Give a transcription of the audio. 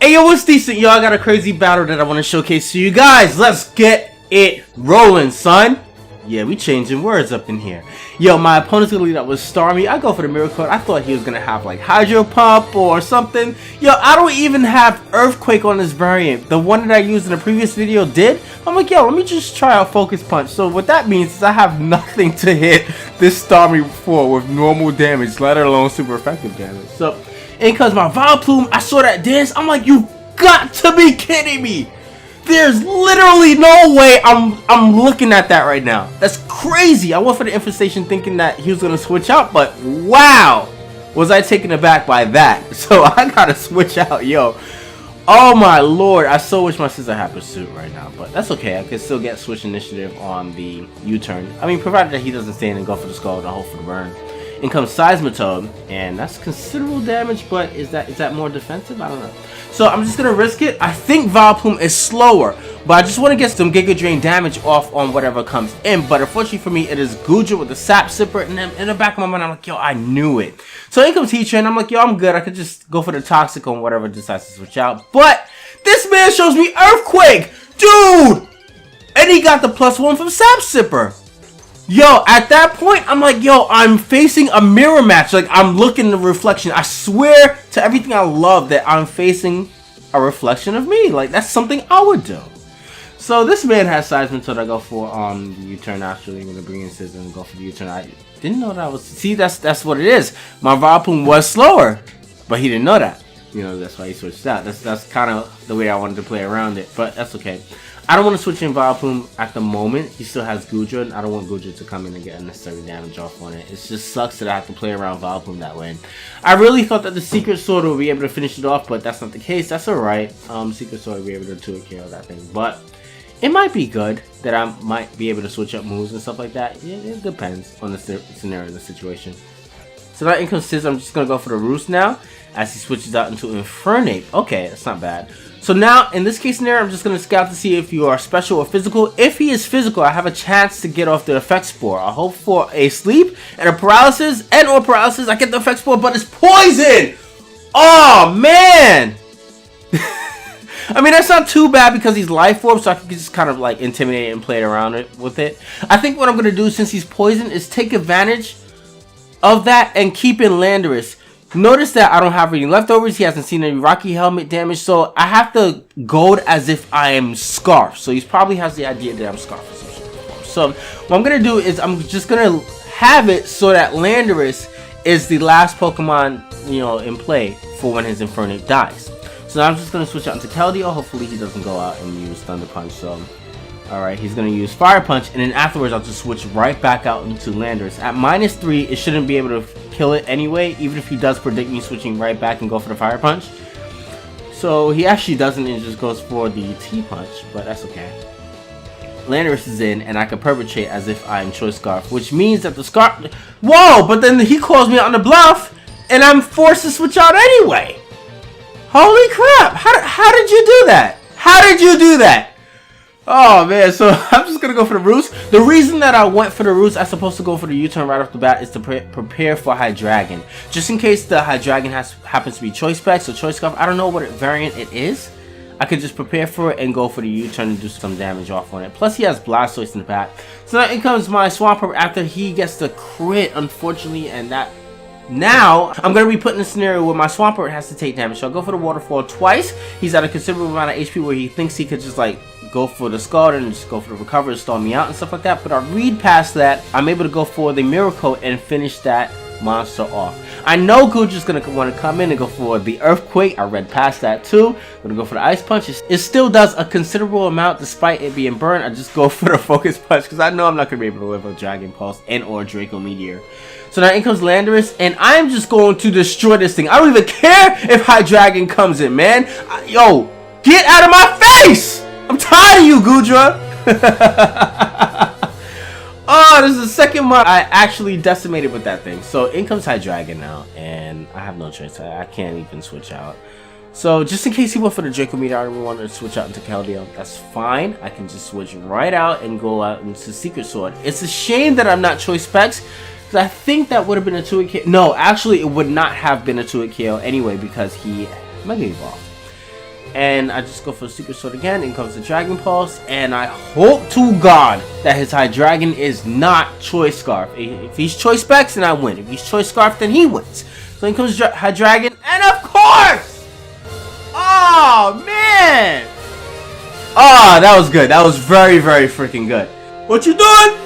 Hey yo, what's decent? Yo, I got a crazy battle that I want to showcase to you guys. Let's get it rolling, son. Yeah, we changing words up in here. Yo, my opponent's gonna lead up with Starmie. I go for the Miracle. I thought he was gonna have like Hydro Pump or something. Yo, I don't even have Earthquake on this variant. The one that I used in the previous video did. I'm like, yo, let me just try out Focus Punch. So what that means is I have nothing to hit this Starmie for with normal damage, let alone super effective damage. So in comes my Vileplume. I saw that dance. I'm like, you got to be kidding me. There's literally no way I'm looking at that right now. That's crazy. I went for the Infestation thinking that he was going to switch out, but wow. Was I taken aback by that. So I got to switch out, yo. Oh my lord. I so wish my Scizor had Pursuit right now, but that's okay. I can still get Switch Initiative on the U-turn. I mean, provided that he doesn't stand and go for the Skull and hope for the burn. In comes Seismitoad, and that's considerable damage, but is that more defensive? I don't know. So I'm just gonna risk it. I think Vileplume is slower, but I just want to get some Giga Drain damage off on whatever comes in. But unfortunately for me, it is Goodra with the Sap Sipper, and then in the back of my mind, I'm like, yo, I knew it. So in comes Heatran, I'm like, yo, I'm good. I could just go for the Toxic on whatever decides to switch out. But this man shows me Earthquake, dude, and he got the +1 from Sap Sipper. Yo, at that point, I'm like, yo, I'm facing a mirror match. Like, I'm looking at the reflection. I swear to everything I love that I'm facing a reflection of me. Like, that's something I would do. So, this man has Seismitoad. I go for the U-turn, actually. I'm going to bring in Scizor and go for the U-turn. I didn't know that was... See, that's what it is. My Vileplume was slower, but he didn't know that. You know, that's why he switched out. That's kind of the way I wanted to play around it, but that's okay. I don't want to switch in Vileplume at the moment. He still has Goodra, and I don't want Goodra to come in and get unnecessary damage off on it. It just sucks that I have to play around Vileplume that way. I really thought that the Secret Sword would be able to finish it off, but that's not the case. That's alright. Secret Sword will be able to 2-hit KO that thing, but it might be good that I might be able to switch up moves and stuff like that. Yeah, it depends on the scenario and the situation. So that in comes Scizor. I'm just going to go for the Roost now as he switches out into Infernape. Okay, that's not bad. So now, in this case scenario, I'm just going to scout to see if you are special or physical. If he is physical, I have a chance to get off the Effect Spore. I hope for a Sleep and a Paralysis and or Paralysis. I get the Effect Spore, but it's Poison! Oh, man! I mean, that's not too bad because he's Life Orb, so I can just kind of like intimidate and play around with it. I think what I'm going to do, since he's Poison, is take advantage of that and keep in Landorus. Notice that I don't have any leftovers. He hasn't seen any Rocky Helmet damage, so I have to gold as if I am Scarf. So he probably has the idea that I'm Scarf or some shit. So what I'm gonna do is I'm just gonna have it so that Landorus is the last Pokemon, you know, in play for when his Infernape dies. So now I'm just gonna switch out into Keldeo. Hopefully he doesn't go out and use Thunder Punch. So alright, he's going to use Fire Punch, and then afterwards I'll just switch right back out into Landorus. At -3, it shouldn't be able to kill it anyway, even if he does predict me switching right back and go for the Fire Punch. So he actually doesn't and just goes for the T-Punch, but that's okay. Landorus is in, and I can perpetrate as if I'm Choice Scarf, which means that the Scarf... Whoa, but then he calls me on the bluff, and I'm forced to switch out anyway. Holy crap, how did you do that? How did you do that? Oh man, so I'm just gonna go for the Roost. The reason that I went for the Roost, I'm supposed to go for the U-turn right off the bat, is to prepare for Hydreigon. Just in case the Hydreigon happens to be Choice Specs or Choice Scarf, I don't know what variant it is. I could just prepare for it and go for the U-turn and do some damage off on it. Plus he has Blastoise in the back. So now in comes my Swampert after he gets the crit, unfortunately, and that... Now, I'm going to be put in a scenario where my Swampert has to take damage. So I'll go for the Waterfall twice. He's at a considerable amount of HP where he thinks he could just like go for the Scald and just go for the Recover and stall me out and stuff like that. But I read past that. I'm able to go for the Miracle and finish that monster off. I know Goodra's going to want to come in and go for the Earthquake. I read past that too. I'm going to go for the Ice Punch. It still does a considerable amount despite it being burned. I just go for the Focus Punch because I know I'm not going to be able to live with Dragon Pulse and or Draco Meteor. So now in comes Landorus, and I'm just going to destroy this thing. I don't even care if Hydreigon comes in, man. Yo, get out of my face! I'm tired of you, Goodra. Oh, this is the second month I actually decimated with that thing. So in comes Hydreigon now, and I have no choice. I can't even switch out. So just in case he went for the Draco Meteor, I don't want to switch out into Keldeo. That's fine. I can just switch right out and go out into Secret Sword. It's a shame that I'm not Choice Specs. I think that would have been a 2-hit KO. No, actually, it would not have been a 2-hit KO anyway because he Mega Evolved. And I just go for the Super Sword again. In comes the Dragon Pulse. And I hope to God that his Hydreigon is not Choice Scarf. If he's Choice Specs, then I win. If he's Choice Scarf, then he wins. So in comes Hydreigon. And of course! Oh, man! Oh, that was good. That was very, very freaking good. What you doing?